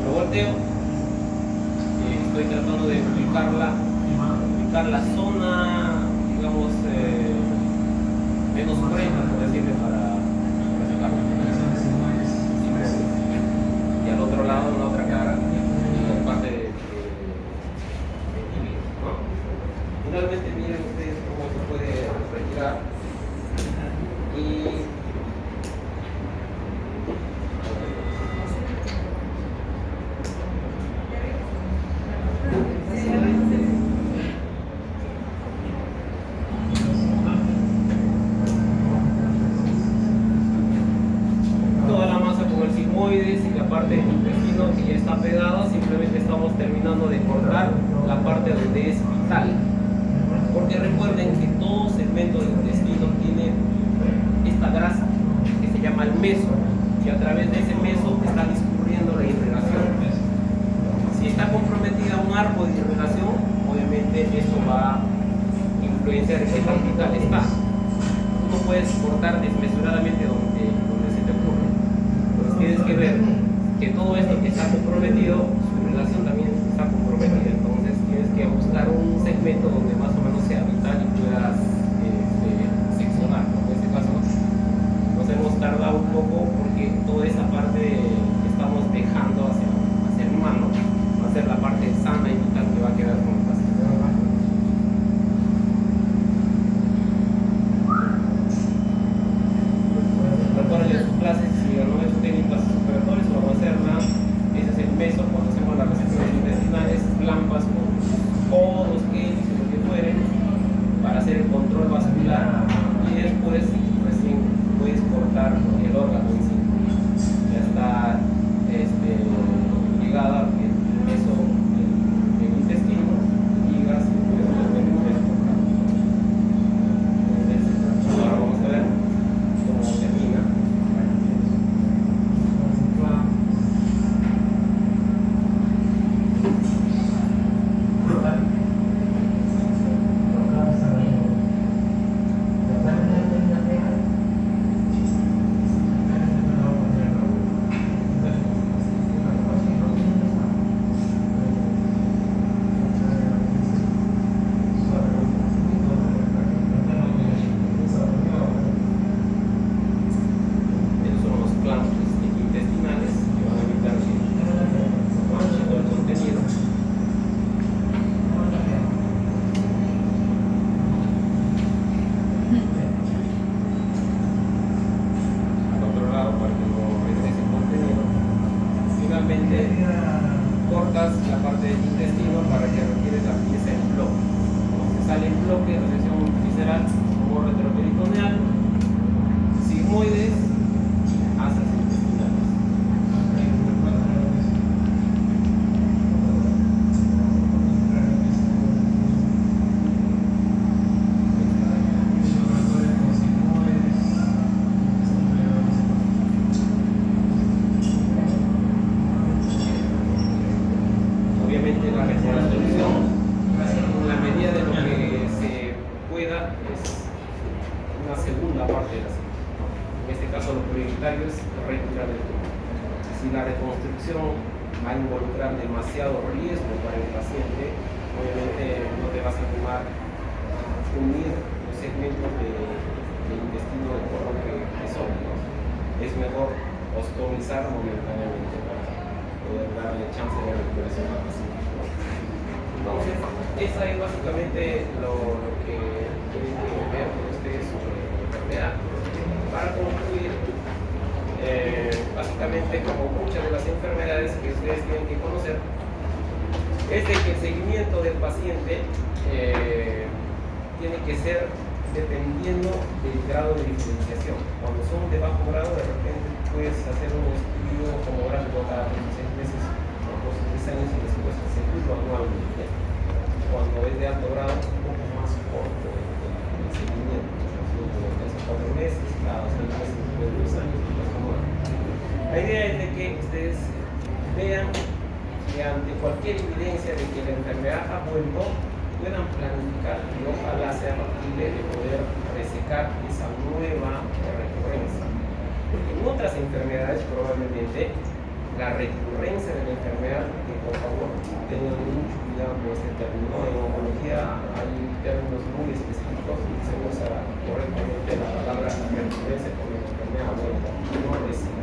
Lo volteo y estoy tratando de ubicar la zona, digamos, menos cruenta, por decirle, para sacarla. Y al otro lado, en la otra cara, la parte de tibia, ¿no? Finalmente, miren ustedes cómo se puede retirar. Y parte del intestino que ya está pegada, simplemente estamos terminando de cortar la parte donde es vital. Porque recuerden que todo segmento del intestino tiene esta grasa que se llama el meso, y a través de ese meso está discurriendo la irrigación. Si está comprometida un arco de irrigación, obviamente esto va a influenciar en qué tan vital está. Tú no puedes cortar desmesuradamente donde se te ocurre. Entonces tienes que ver que todo esto que está comprometido, su irrigación también está comprometida. Entonces tienes que buscar un segmento donde más o menos sea vital y puedas seccionar. En este caso nos hemos tardado un poco porque toda esa parte que estamos dejando hacia el humano va a ser la parte sana y vital que va a quedar con el paciente. Recuerden en sus clases, si no han hecho técnicas operatorias, vamos a hacerlas. Ese es el meso cuando hacemos las resecciones intestinales, lampas con codos, geles, lo que fueren, para hacer el control vascular, y después recién puedes cortar el órgano en sí. Ya está ligada el meso del intestino, ligas y puedes meter el meso cortado. Entonces, ahora vamos a ver cómo termina. Cortas la parte del intestino para que retires la pieza en bloque. Se sale en bloque, resección visceral, como retroperitoneal, sigmoides, asas intestinales. Obviamente la reconstrucción, en la medida de lo que se pueda, es una segunda parte de la cirugía. En este caso lo prioritario es retirar el tumor. Si la reconstrucción va a involucrar demasiado riesgo para el paciente, obviamente no te vas a animar a unir los segmentos del intestino del colon que son, ¿no? Es mejor ostomizar momentáneamente para poder darle chance de recuperación al paciente. Entonces, esa es básicamente lo que tienen que ver con ustedes sobre la enfermedad. Para concluir, básicamente, como muchas de las enfermedades que ustedes tienen que conocer, es de que el seguimiento del paciente tiene que ser dependiendo del grado de diferenciación. Cuando son de bajo grado, de repente puedes hacer un estudio tomográfico cada 6 meses o 2 años y después seguirlo anualmente. Cuando es de alto grado, un poco más corto el seguimiento, como 3 o 4 meses, cada 6 meses, después de 2 años. La idea es de que ustedes vean que ante cualquier evidencia de que la enfermedad ha vuelto, puedan planificar y ojalá sea factible de poder resecar esa nueva recurrencia. Porque en otras enfermedades probablemente la recurrencia de la enfermedad, que por favor tengan mucho cuidado con este término. En oncología hay términos muy específicos y se usa correctamente la palabra recurrencia con la enfermedad vuelta, no residuo.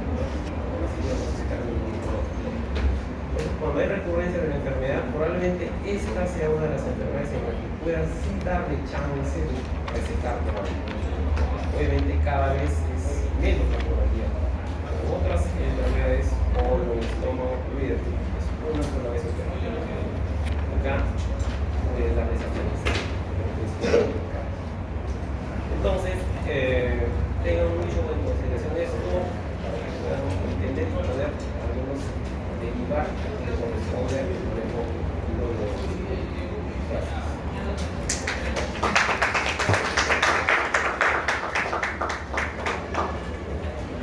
Cuando hay recurrencia de la enfermedad, probablemente esta sea una de las enfermedades en las que puedas darle chance de resecar. Obviamente cada vez es menos la probabilidad. En otras enfermedades, como el estómago, olvídate, es una sola vez operación. Acá puedes darle esa chance. Entonces, tengan mucho en consideración esto para que puedan entender y poder algunos práctica.